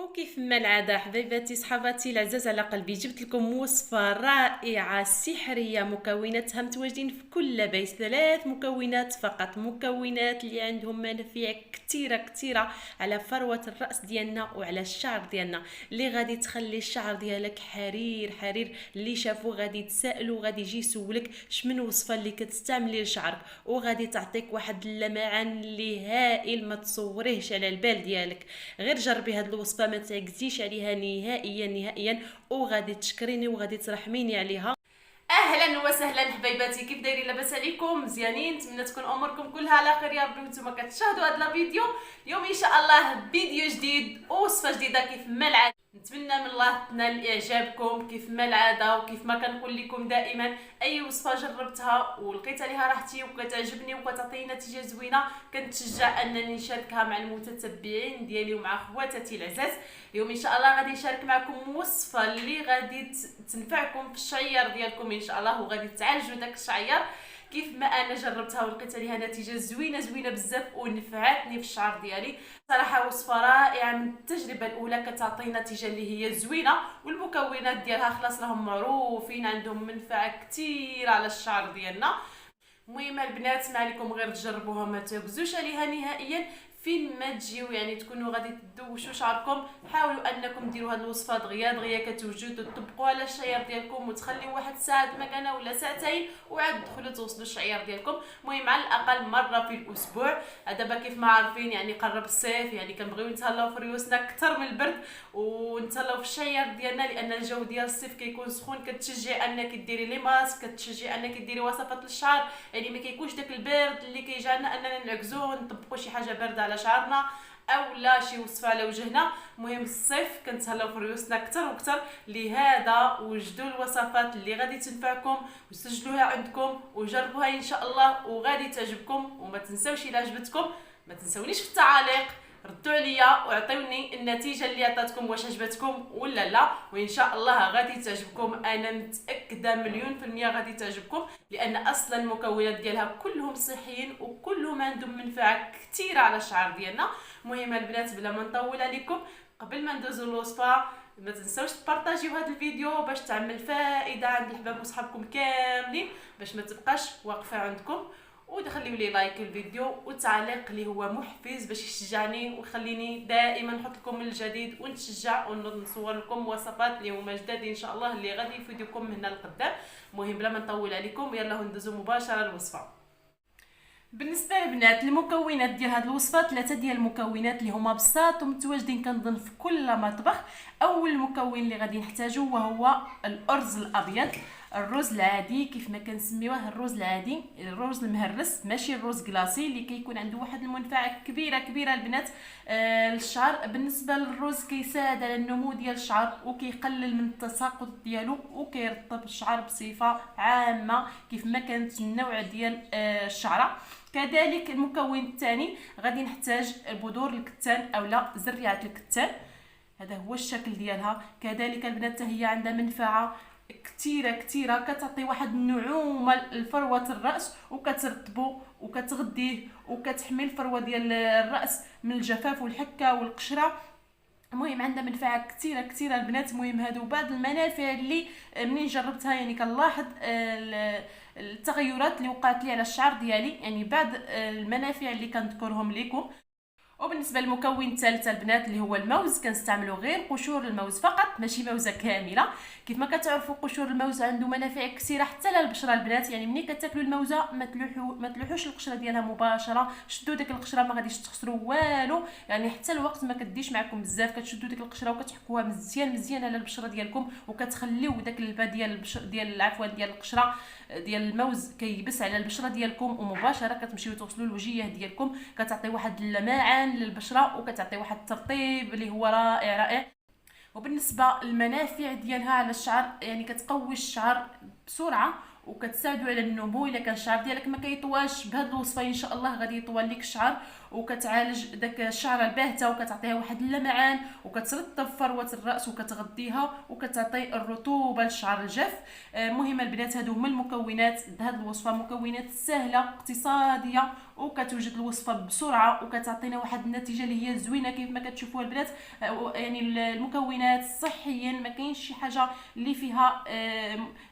وكيف ما العادة حبيباتي صحباتي العزاز على قلبي جبت لكم وصفة رائعة سحرية مكوناتها متواجدين في كل بيت. 3 مكونات فقط، مكونات اللي عندهم منافع كتيرة على فروة الرأس ديالنا وعلى الشعر ديالنا، اللي غادي تخلي الشعر ديالك حرير. اللي شافو غادي يتسائلوا، غادي يجي يسولك شمن وصفة اللي كتستعملي لشعرك، وغادي تعطيك واحد اللمعان اللي هائل ما تصوريهش على البال ديالك. غير جربي هاد الوصفه ما تعكزيش عليها نهائيا وغادي تشكريني وغادي ترحميني عليها. اهلا وسهلا حبيباتي، كيف دايرين؟ لاباس عليكم؟ مزيانين؟ نتمنى تكون اموركم كلها على خير يا ربي وانتم كتشاهدوا هذا الفيديو. اليوم ان شاء الله فيديو جديد ووصفه جديده كيف ما العاده. نتمنى من الله تنال اعجابكم كيف ما العاده، وكيف ما كنقول لكم دائما اي وصفه جربتها ولقيت عليها راحتي وكتعجبني وكتعطيني نتيجه زوينه كنتشجع انني نشاركها مع المتتبعين ديالي ومع خواتاتي العزاز. اليوم ان شاء الله غادي نشارك معكم وصفه اللي غادي تنفعكم في الشعير ديالكم ان شاء الله، وغادي تعالجوا داك الشعير كيف ما انا جربتها ولقيت عليها نتيجه زوينه بزاف ونفعتني في الشعر ديالي. صراحه وصفه رائعه من التجربه الاولى كتعطي نتيجه اللي هي زوينه، والمكونات ديالها خلاص راهم معروفين عندهم منفعه كثير على الشعر ديالنا. المهم البنات ما عليكم غير تجربوها ما تركزوش عليها نهائيا. فين ما تجيو يعني تكونوا غادي تدوشوا شعركم حاولوا انكم ديروا هذه الوصفه دغيا كتوجد وتطبقوها على الشعير ديالكم وتخليوا واحد ساعه مكانه ولا ساعتين وعاد تدخلوا توصلوا الشعير ديالكم. المهم على الاقل مره في الاسبوع. دابا كيف ما عارفين يعني قرب الصيف، يعني كنبغيو نتهلاو في ريوسنا اكثر من البرد ونتهلاو في الشعير ديالنا، لان الجو ديال الصيف كيكون سخون. كتشجعي انك ديري لي ماسك، كتشجعي انك ديري وصفات للشعر، يعني ما كيكونش داك البرد اللي كيجعلنا اننا نعكزو نطبقوا شي حاجه بارده على شعرنا او لا شي وصفه على وجهنا. المهم الصيف كنتهلاو في ريوسنا اكثر لهذا وجدوا الوصفات اللي غادي تنفعكم وسجلوها عندكم وجربوها ان شاء الله وغادي تعجبكم. وما تنساوش الا عجبتكم ما تنساونيش في التعاليق، ردوا عليا واعطيوني النتيجه اللي عطاتكم، واش عجبتكم ولا لا. وان شاء الله غادي تعجبكم، انا متاكده مليون في المية غادي تعجبكم، لان اصلا المكونات ديالها كلهم صحيين وكلهم عندهم منفعه كثيره على الشعر ديالنا. المهم البنات بلا ما نطول عليكم، قبل ما ندوزو الوصفه ما تنساوش تبارطاجيو هذا الفيديو باش تعمل فائده عند الحباب وصحابكم كاملين، باش ما تبقاش واقفه عندكم. ودخليو لي لايك الفيديو وتعليق اللي هو محفز باش يشجعني ويخليني دائما نحط لكم الجديد ونتشجع ونصور لكم وصفات اللي هما جداد ان شاء الله اللي غادي يفيدوكم من هنا لقدام. المهم بلا ما نطول عليكم يلا ندوزو مباشره للوصفه. بالنسبه للبنات المكونات ديال هذه الوصفه 3 ديال المكونات اللي هما بساط ومتواجدين كنظن في كل مطبخ. اول مكون اللي غادي نحتاجه وهو الارز الابيض، الرز العادي كيف ما كنسميوه الرز العادي، الرز المهرس ماشي الرز كلاصي اللي كيكون عنده واحد المنفعه كبيره البنات للشعر. بالنسبه للرز كيساعد على النمو ديال الشعر وكيقلل من التساقط ديالو وكيرطب الشعر بصفه عامه كيف ما كانت النوع ديال الشعره. كذلك المكون الثاني غادي نحتاج بذور الكتان اولا زريعه الكتان، هذا هو الشكل ديالها. كذلك البنات هي عندها منفعه كثيره كتعطي واحد النعومه لفروه الراس وكترطبو وكتغذيه وكتحمي الفروه ديال الراس من الجفاف والحكه والقشره. المهم عندها منفعه كثيره البنات. المهم هادو بعض المنافع اللي منين جربتها يعني كنلاحظ التغيرات اللي وقعت لي على الشعر ديالي، يعني بعض المنافع اللي كنذكرهم لكم. وبالنسبه للمكون الثالث البنات اللي هو الموز، كنستعملوا غير قشور الموز فقط ماشي موزه كامله. كيف ما كتعرفوا قشور الموز عنده منافع كثيره حتى للبشره البنات، يعني ملي كتاكلوا الموزه ما تلوحوش القشره ديالها مباشره، شدوا ديك القشره ما غاديش تخسروا والو، يعني حتى الوقت ما كديش معكم بزاف، كتشدوا ديك القشره وكتحكوها مزيان على البشره ديالكم وكتخليو داك البا ديال عفوا ديال القشره ديال الموز كيبس على البشره ديالكم ومباشره كتمشيو توصلوا الوجيه ديالكم، كتعطي واحد اللمعان للبشره وكتعطي واحد الترطيب اللي هو رائع. وبالنسبه للمنافع ديالها على الشعر يعني كتقوي الشعر بسرعه وكتساعدوا على النمو. الا كان الشعر ديالك ما كيطواش بهذه الوصفه ان شاء الله غادي يطول لك الشعر وكتعالج داك الشعره الباهته وكتعطيها واحد اللمعان وكترطب فروه الراس وكتغطيها وكتعطي الرطوبه للشعر الجاف. مهم البنات هادو هما المكونات. هاد الوصفه مكونات سهله اقتصاديه وكتوجد الوصفه بسرعه وكتعطينا واحد النتيجه اللي هي زوينه كيف ما كتشوفوا البنات. يعني المكونات صحيا ما كاينش شي حاجه اللي فيها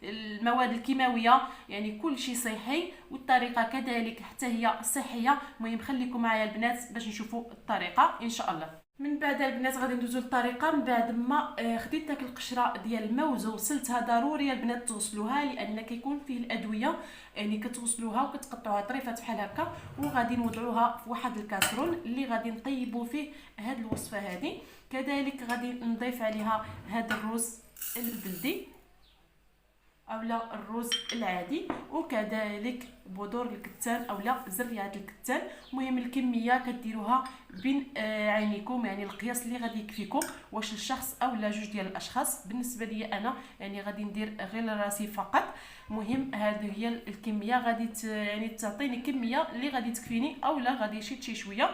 المواد الكيماويه، يعني كل شيء صحي والطريقه كذلك حتى هي صحيه. المهم خليكم معايا البنات باش نشوفوا الطريقه ان شاء الله. من بعد البنات غادي ندوزو للطريقه. من بعد ما خديت داك القشره ديال الموز وغسلتها، ضروري البنات تغسلوها لان كيكون فيه الادويه، يعني كتغسلوها وكتقطعوها طريفات بحال هكا وغادي نوضعوها في واحد الكاسرون اللي غادي نطيبوا فيه هاد الوصفه هذه. كذلك غادي نضيف عليها هاد الرز البلدي اولا الرز العادي وكذلك بذور الكتان اولا زريعه الكتان. المهم الكميه كديروها بين عينيكم، يعني القياس اللي غادي يكفيكم، واش للشخص اولا جوج ديال الاشخاص. بالنسبه لي انا يعني غادي ندير غير لراسي فقط. مهم هذه هي الكميه غادي يعني تعطيني كميه اللي غادي تكفيني اولا غادي شي شويه.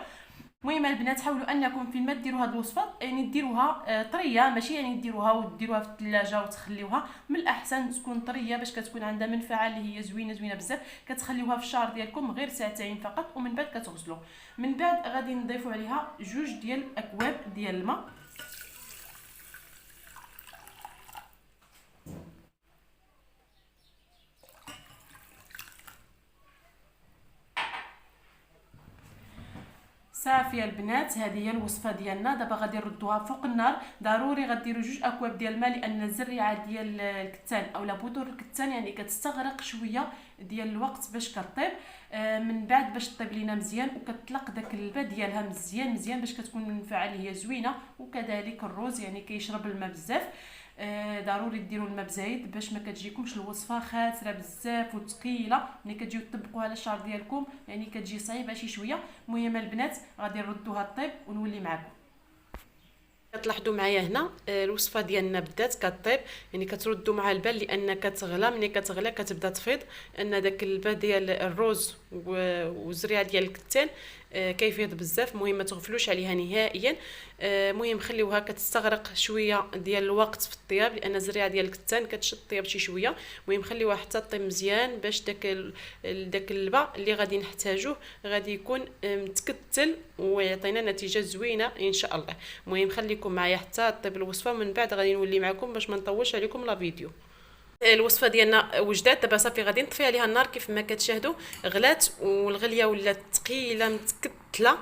المهم البنات حاولوا انكم فين ما ديروا هذه الوصفه يعني ديروها طريه، ماشي يعني ديروها في الثلاجه وتخليوها. من الاحسن تكون طريه باش كتكون عندها منفعه اللي هي زوينه بزاف. كتخليوها في الشعر ديالكم غير ساعتين فقط ومن بعد كتغسلوا. من بعد غادي نضيفوا عليها جوج ديال الاكواب ديال الماء. صافي البنات، هذه هي الوصفه ديالنا. دابا غادي نردوها فوق النار. ضروري غديروا جوج اكواب ديال الماء لان الزريعه ديال الكتان اولا بذور الكتان يعني كتستغرق شويه ديال الوقت باش كطيب. من بعد باش طيب لينا مزيان وكتطلق داك الماء ديالها مزيان باش كتكون المنفعه اللي هي زوينه. وكذلك الرز يعني كيشرب الماء بزاف. ضروري ديروا الماء بزايد باش ما كتجيكمش الوصفه خاسره بزاف وثقيله. ملي كتجيو تطبقوها على الشعر ديالكم يعني كتجي صعيبه شي شويه. المهم البنات غادي نردوها طيب ونولي معكم. كتلاحظوا معايا هنا الوصفه ديالنا بدات كطيب، يعني كتردوا مع البال لان كتغلى. ملي كتغلى كتبدا تفيض ان داك البال ديال الرز والزريعه ديال الكتان كيفيض بزاف. المهم ما تغفلوش عليها نهائيا. المهم خليوها كتستغرق شويه ديال الوقت في الطياب لان الزريعه ديال الكتان كتشد الطياب شي شويه. المهم خليوها حتى طيب مزيان باش داك اللبا اللي غادي نحتاجوه غادي يكون متكتل ويعطينا نتيجه زوينه ان شاء الله. المهم خليكم معايا حتى طيب الوصفه، من بعد غادي نولي معكم باش ما نطولش عليكم لا فيديو. الوصفه ديالنا وجدات دابا. صافي غادي نطفي عليها النار كيف ما كتشاهدوا غلات والغليه ولات ثقيله متكتله.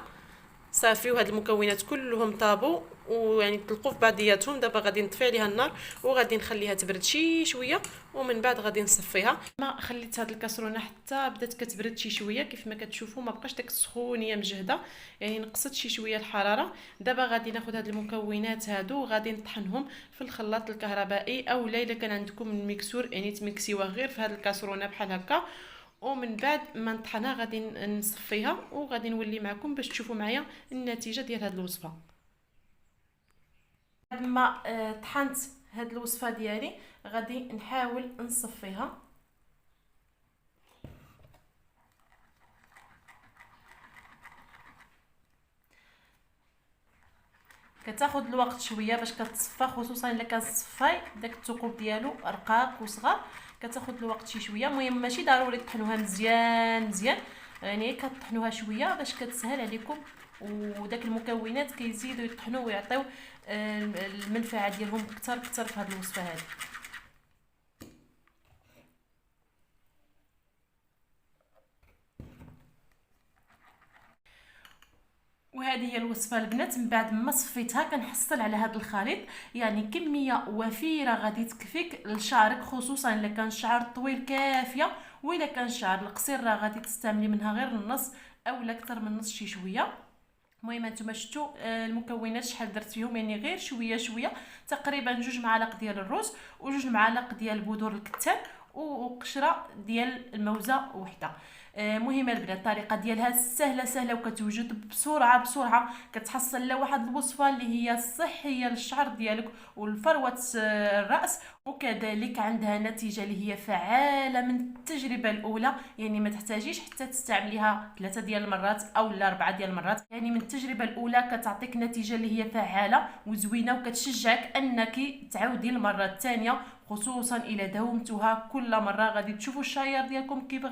صافي وهاد المكونات كلهم طابوا ويعني تلقوا في بعضياتهم. دابا غادي نطفي عليها النار وغادي نخليها تبرد شي شويه ومن بعد غادي نصفيها. ما خليت هاد الكاسرونه حتى بدات كتبرد شي شويه كيف ما كتشوفوا، ما بقاش داك السخونيه مجهده، يعني نقصت شي شويه الحراره. دابا غادي ناخذ هاد المكونات هادو وغادي نطحنهم في الخلاط الكهربائي اولا الا كان عندكم الميكسور يعني تميكسيوه غير في هاد الكاسرونه بحال هكا. ومن بعد ما نطحنها غادي نصفيها وغادي نولي معكم باش تشوفوا معايا النتيجه ديال هاد الوصفه. بعد ما طحنت هاد الوصفه ديالي غادي نحاول نصفيها. كتاخذ الوقت شويه باش كتصفى، خصوصا الا كان الصفاي داك الثقوب ديالو رقاق وصغار كتاخذ الوقت شي شويه. المهم ماشي ضروري تطحنوها مزيان يعني كطحنوها شويه باش كتسهل عليكم. وداك المكونات كيزيدوا يطحنوا ويعطيو المنفعه ديالهم اكثر في هذه الوصفه هذه. وهذه هي الوصفه البنات. من بعد ما صفيتها كنحصل على هذا الخليط، يعني كميه وفيره غادي تكفيك لشعرك، خصوصا الا كان الشعر طويل كافيه، والا كان الشعر القصير راه غادي تستعملي منها غير النص اولا اكثر من نص شي شويه. المهم انتم شفتوا المكونات شحال درت فيهم، يعني غير شويه تقريبا 2 معالق ديال الرز و2 معالق ديال بذور الكتان وقشره ديال الموزه وحده. مهمه البنات، الطريقه ديالها سهله وكتوجد بسرعه. كتحصل على واحد الوصفه اللي هي صحيه للشعر ديالك والفروه الراس، وكذلك عندها نتيجه اللي هي فعاله من التجربه الاولى. يعني ما تحتاجيش حتى تستعمليها 3 ديال المرات او لا 4 ديال المرات، يعني من التجربه الاولى كتعطيك نتيجه اللي هي فعاله وزوينه، وكتشجعك انك تعاودي المره الثانيه، خصوصا الى داومتوها كل مره غادي تشوفوا الشعير ديالكم كيف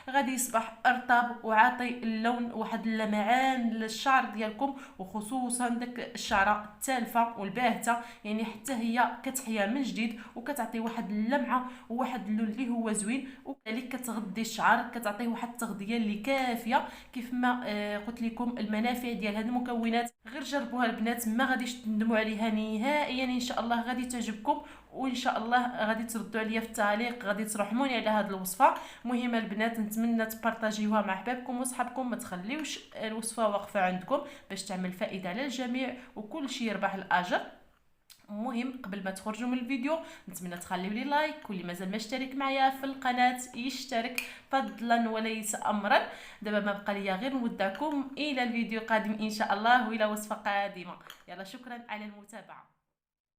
غادي يصبح ارطب وعاطي اللون واحد اللمعان للشعر ديالكم، وخصوصا داك الشعره التالفه والباهته، يعني حتى هي كتحيا من جديد وكتعطي واحد اللمعه وواحد اللون اللي هو زوين، وكذلك كتغذي الشعر، كتعطيه واحد التغذيه اللي كافيه. كيف ما قلت لكم المنافع ديال هاد المكونات غير جربوها البنات، ما غاديش تندموا عليها نهائيا، ان شاء الله غادي تعجبكم، وان شاء الله غادي تردوا عليا في التعليق، غادي ترحموني على هذه الوصفه. مهمه البنات، نتمنى تبارطاجيوها مع حبابكم وصحابكم، ما تخليوش الوصفه واقفه عندكم باش تعمل فائده على الجميع وكل شيء يربح الاجر. مهم قبل ما تخرجوا من الفيديو نتمنى تخليو لي لايك، واللي مازال ما اشترك معايا في القناه يشترك فضلا وليس امرا. دابا ما بقى ليا غير نودعكم الى الفيديو القادم ان شاء الله والى وصفه قادمه. يلا شكرا على المتابعه.